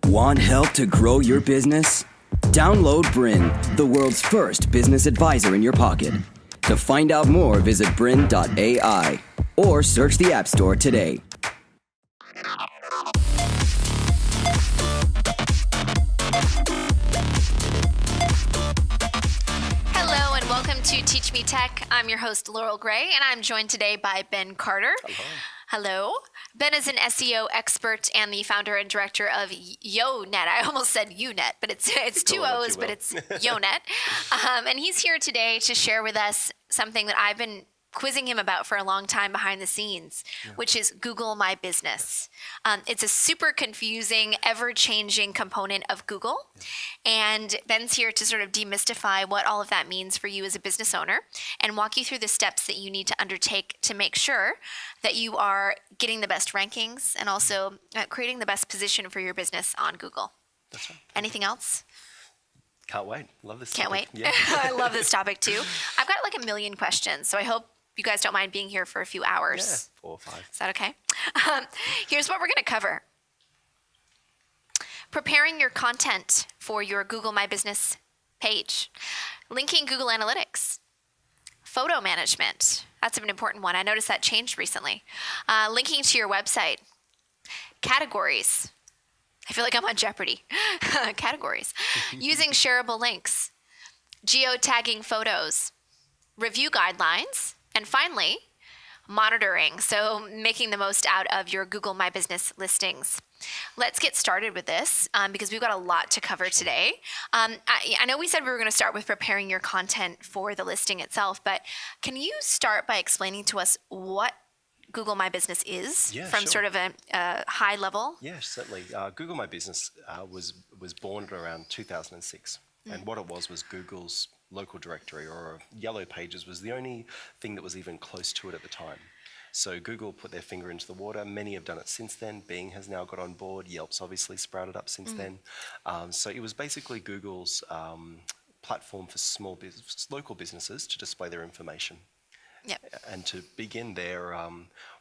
Want help to grow your business? Download Bryn, the world's first business advisor in your pocket. To find out more, visit bryn.ai or search the App Store today. Hello and welcome to Teach Me Tech. I'm your host, Laurel Gray, and I'm joined today by Ben Carter. Hello. Ben is an SEO expert and the founder and director of YoNet. I almost said UNet, but it's two O's, but it's YoNet. And he's here today to share with us something that I've been quizzing him about for a long time behind the scenes, which is Google My Business. It's a super confusing, ever-changing component of Google. And Ben's here to sort of demystify what all of that means for you as a business owner and walk you through the steps that you need to undertake to make sure that you are getting the best rankings and also creating the best position for your business on Google. That's right. Anything else? Can't wait. Love this Can't topic. wait. Yeah. I love this topic too. I've got like a million questions, so I hope you guys don't mind being here for a few hours. Yeah, 4 or 5. Is that okay? Here's what we're going to cover. Preparing your content for your Google My Business page. Linking Google Analytics. Photo management. That's an important one. I noticed that changed recently. Linking to your website. Categories. I feel like I'm on Jeopardy. Categories. Using shareable links. Geotagging photos. Review guidelines. And finally, monitoring, so making the most out of your Google My Business listings. Let's get started with this because we've got a lot to cover today. I know we said we were going to start with preparing your content for the listing itself, but can you start by explaining to us what Google My Business is from sort of a high level? Yeah, certainly. Google My Business was born around 2006. And what it was Google's local directory, or Yellow Pages was the only thing that was even close to it at the time. So Google put their finger into the water. Many have done it since then. Bing has now got on board. Yelp's obviously sprouted up since then. So it was basically Google's platform for local businesses to display their information. Yep. And to begin their,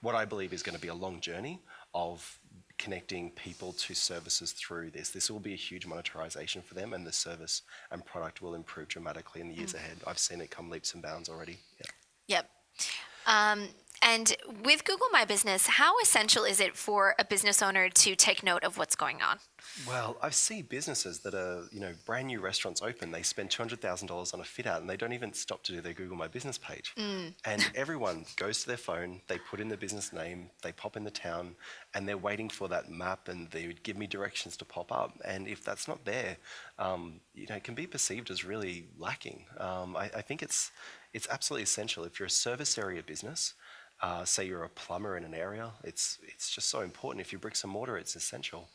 what I believe is going to be a long journey of connecting people to services through this. This will be a huge monetization for them, and the service and product will improve dramatically in the years ahead. I've seen it come leaps and bounds already. Yep. And with Google My Business, how essential is it for a business owner to take note of what's going on? Well, I see businesses that are, brand new restaurants open. They spend $200,000 on a fit out and they don't even stop to do their Google My Business page. And everyone goes to their phone, they put in the business name, they pop in the town, and they're waiting for that map, and they would give me directions to pop up. And if that's not there, it can be perceived as really lacking. I think it's absolutely essential. If you're a service area business, say you're a plumber in an area, it's just so important. If you're bricks and mortar, it's essential.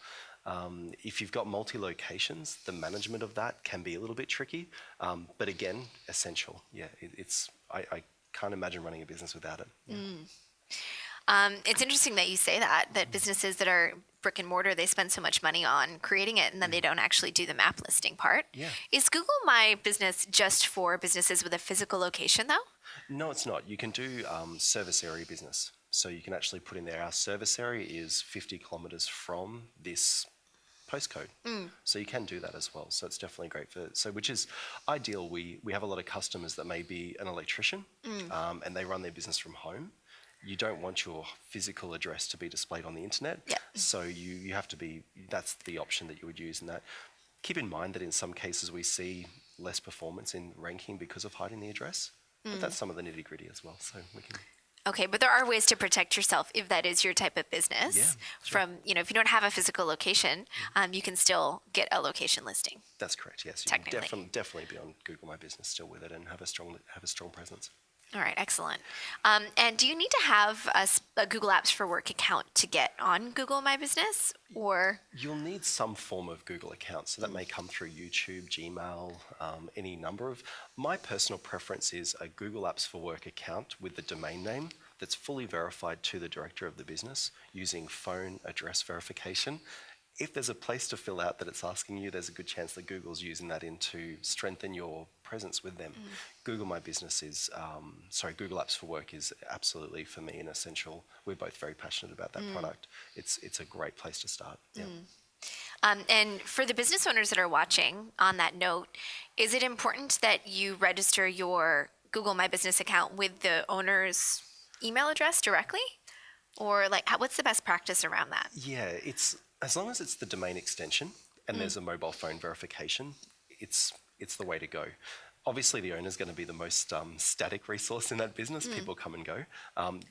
If you've got multi-locations, the management of that can be a little bit tricky, but again, essential. Yeah, I can't imagine running a business without it. Yeah. It's interesting that you say that businesses that are brick and mortar, they spend so much money on creating it and then they don't actually do the map listing part. Yeah. Is Google My Business just for businesses with a physical location though? No, it's not. You can do service area business. So you can actually put in there, our service area is 50 kilometers from this postcode. So you can do that as well. So it's definitely great which is ideal. We have a lot of customers that may be an electrician and they run their business from home. You don't want your physical address to be displayed on the internet. Yeah. So you have to that's the option that you would use in that. Keep in mind that in some cases we see less performance in ranking because of hiding the address. But that's some of the nitty gritty as well. So we can. Okay, but there are ways to protect yourself if that is your type of business. Yeah, from, if you don't have a physical location, you can still get a location listing. That's correct. Yes, you can definitely be on Google My Business still with it and have a strong presence. All right, excellent. And do you need to have a Google Apps for Work account to get on Google My Business, or? You'll need some form of Google account, so that may come through YouTube, Gmail, any number of. My personal preference is a Google Apps for Work account with the domain name that's fully verified to the director of the business using phone address verification. If there's a place to fill out that it's asking you, there's a good chance that Google's using that to strengthen your presence with them. Google My Business Google Apps for Work is absolutely, for me, an essential. We're both very passionate about that product. It's a great place to start. Yeah. And for the business owners that are watching, on that note, is it important that you register your Google My Business account with the owner's email address directly? Or like, what's the best practice around that? Yeah, it's as long as it's the domain extension and there's a mobile phone verification, it's the way to go. Obviously, the owner is going to be the most static resource in that business. People come and go.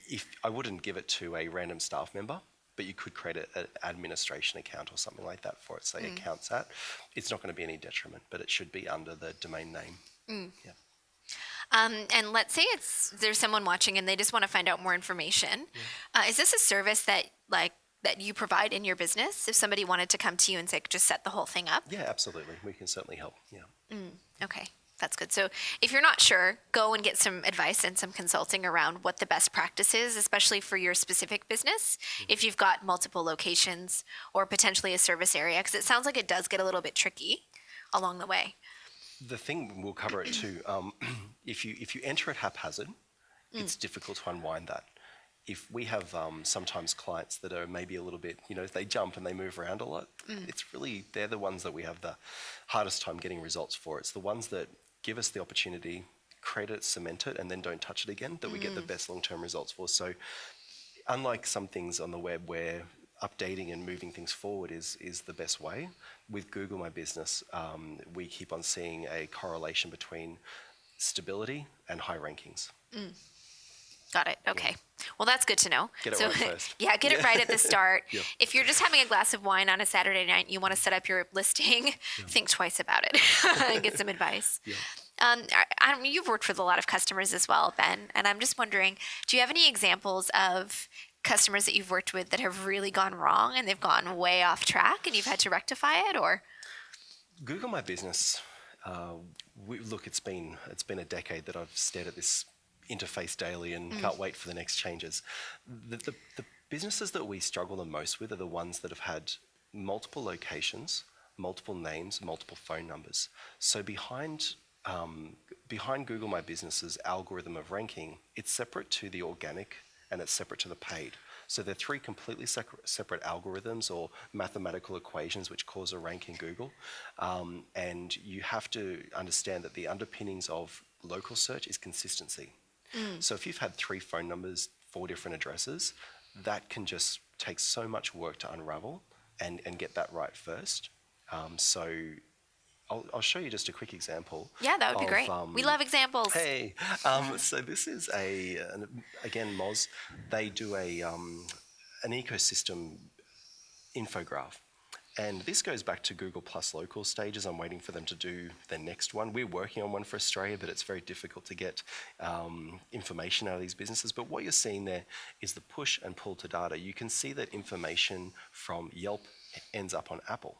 If I wouldn't give it to a random staff member, but you could create an administration account or something like that for it, say accounts at. It's not going to be any detriment, but it should be under the domain name. Yeah. And let's say there's someone watching and they just want to find out more information. Is this a service that you provide in your business? If somebody wanted to come to you and say, just set the whole thing up? Yeah, absolutely. We can certainly help. Yeah. Okay, that's good. So if you're not sure, go and get some advice and some consulting around what the best practice is, especially for your specific business, if you've got multiple locations or potentially a service area, because it sounds like it does get a little bit tricky along the way. The thing, we'll cover it too, if you enter it haphazard, it's difficult to unwind that. If we have sometimes clients that are maybe a little bit, they jump and they move around a lot, they're the ones that we have the hardest time getting results for. It's the ones that give us the opportunity, create it, cement it, and then don't touch it again, that we get the best long-term results for. So unlike some things on the web where updating and moving things forward is the best way, with Google My Business, we keep on seeing a correlation between stability and high rankings. Got it. Okay. Well, that's good to know. Get it right first. Yeah, get it right at the start. Yep. If you're just having a glass of wine on a Saturday night and you want to set up your listing, think twice about it and get some advice. You've worked with a lot of customers as well, Ben, and I'm just wondering, do you have any examples of customers that you've worked with that have really gone wrong and they've gone way off track and you've had to rectify it, or? Google My Business, it's been a decade that I've stared at this interface daily and can't wait for the next changes. The businesses that we struggle the most with are the ones that have had multiple locations, multiple names, multiple phone numbers. So behind Google My Business's algorithm of ranking, it's separate to the organic and it's separate to the paid. So they're three completely separate algorithms or mathematical equations which cause a rank in Google. And you have to understand that the underpinnings of local search is consistency. So if you've had 3 phone numbers, 4 different addresses, that can just take so much work to unravel and get that right first. So I'll show you just a quick example. Yeah, that would be great. We love examples. Hey, so this is again, Moz. They do an ecosystem infograph. And this goes back to Google Plus local stages. I'm waiting for them to do their next one. We're working on one for Australia, but it's very difficult to get information out of these businesses. But what you're seeing there is the push and pull to data. You can see that information from Yelp ends up on Apple.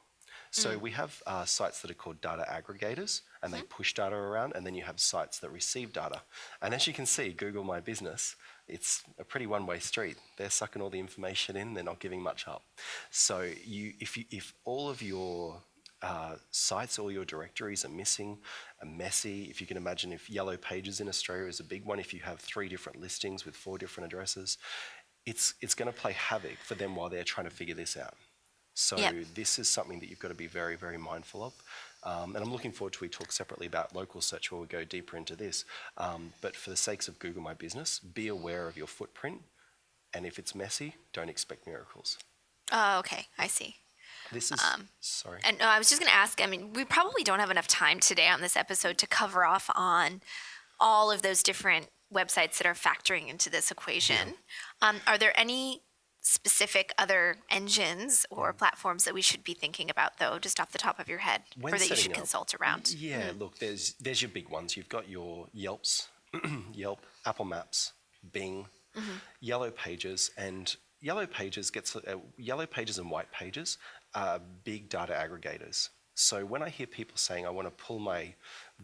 So we have sites that are called data aggregators, and they push data around, and then you have sites that receive data. And as you can see, Google My Business, it's a pretty one-way street. They're sucking all the information in, they're not giving much up. So if all of your sites, all your directories are missing, are messy, if you can imagine if Yellow Pages in Australia is a big one, if you have 3 different listings with 4 different addresses, it's going to play havoc for them while they're trying to figure this out. So this is something that you've got to be very, very mindful of. And I'm looking forward to we talk separately about local search where we go deeper into this. But for the sakes of Google My Business, be aware of your footprint. And if it's messy, don't expect miracles. Oh, okay. I see. This is, sorry. And I was just going to ask, we probably don't have enough time today on this episode to cover off on all of those different websites that are factoring into this equation. Are there any specific other engines or platforms that we should be thinking about, though, just off the top of your head, or that you should consult around? Yeah, look, there's your big ones. You've got your Yelps, Yelp, Apple Maps, Bing, Yellow Pages, and Yellow Pages and White Pages are big data aggregators. So when I hear people saying, I want to pull my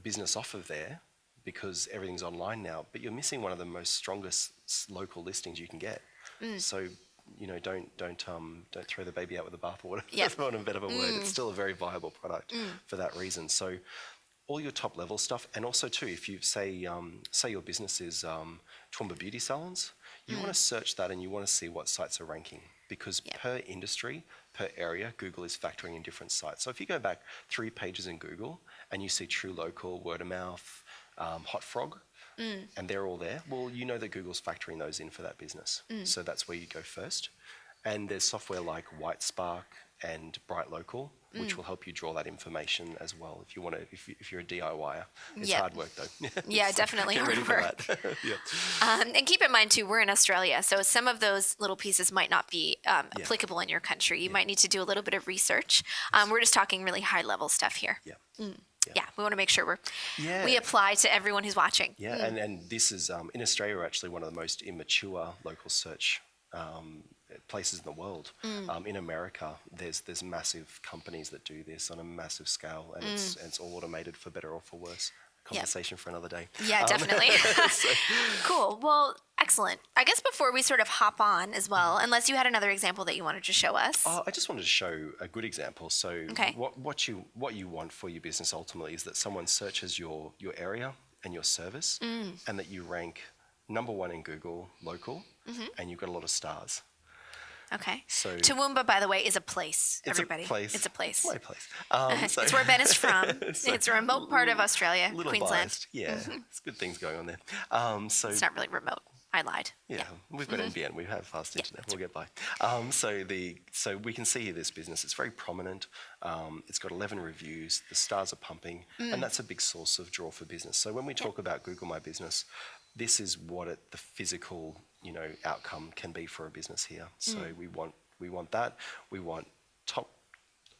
business off of there because everything's online now, but you're missing one of the most strongest local listings you can get. So don't throw the baby out with the bathwater. That's not a better word. It's still a very viable product for that reason. So all your top level stuff, and also too, if you say your business is Toowoomba Beauty Salons, you want to search that and you want to see what sites are ranking, because per industry, per area, Google is factoring in different sites. So if you go back 3 pages in Google and you see True Local, Word of Mouth, Hot Frog, and they're all there, well, you know that Google's factoring those in for that business. So that's where you go first. And there's software like WhiteSpark and Bright Local, which will help you draw that information as well. If you want to, if you're a DIYer, it's hard work though. Yeah, definitely Get ready hard for work. that. Yeah. And keep in mind too, we're in Australia, so some of those little pieces might not be applicable in your country. You might need to do a little bit of research. We're just talking really high level stuff here. Yeah. Yeah, we want to make sure Yeah. we apply to everyone who's watching. Yeah, and this is, in Australia, we're actually one of the most immature local search places in the world. In America, there's massive companies that do this on a massive scale, and it's all automated for better or for worse. Conversation for another day. Yeah, definitely. Cool. Well, excellent. I guess before we sort of hop on as well, unless you had another example that you wanted to show us. I just wanted to show a good example. So Okay. what you want for your business ultimately is that someone searches your area and your service, and that you rank number 1 in Google local, and you've got a lot of stars. Okay. So Toowoomba, by the way, is a place, it's everybody. a place. It's a place. My place. It's where Ben is from. It's a remote part of Australia, Little Queensland. biased. Yeah, there's good things going on there. So It's not really remote. I lied. yeah, we've got NBN. We have fast internet. We'll get by. So we can see this business. It's very prominent. It's got 11 reviews. The stars are pumping, and that's a big source of draw for business. So when we talk about Google My Business, this is what the physical outcome can be for a business here. So we want that. We want top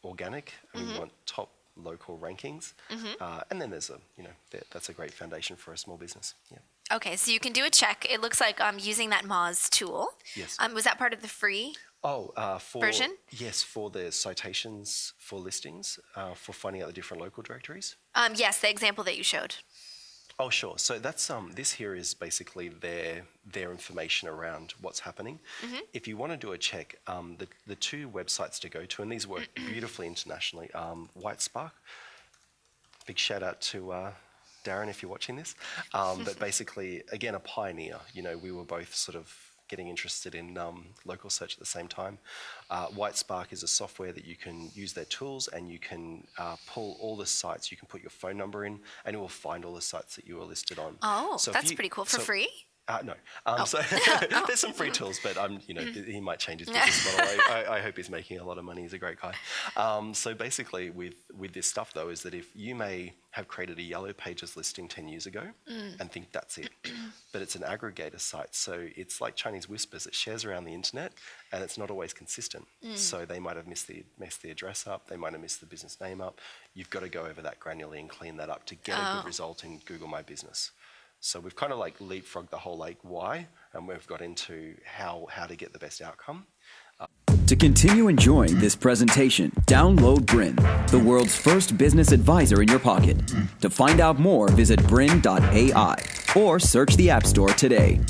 organic, and we want top local rankings, and then there's that's a great foundation for a small business. Yeah. Okay, so you can do a check. It looks like using that Moz tool. Yes. Was that part of the free? For version? Yes, for the citations for listings, for finding out the different local directories. Yes, the example that you showed. Oh, sure. So that's this here is basically their information around what's happening. If you want to do a check, the 2 websites to go to, and these work beautifully internationally. WhiteSpark. Big shout out to Darren if you're watching this. But basically, again, a pioneer. We were both sort of getting interested in local search at the same time. WhiteSpark is a software that you can use their tools, and you can pull all the sites. You can put your phone number in, and it will find all the sites that you are listed on. Oh, So if that's you- pretty cool. For so- free? No. So there's some free tools, but he might change his business model. I hope he's making a lot of money. He's a great guy. So basically, with this stuff though, is that if you may have created a Yellow Pages listing 10 years ago and think that's it, but it's an aggregator site, so it's like Chinese whispers. It shares around the internet, and it's not always consistent. So they might have messed the address up. They might have messed the business name up. You've got to go over that granularly and clean that up to get a good result in Google My Business. So we've kind of like leapfrogged the whole why, and we've got into how to get the best outcome. To continue enjoying this presentation, download Bryn, the world's first business advisor in your pocket. To find out more, visit bryn.ai or search the App Store today.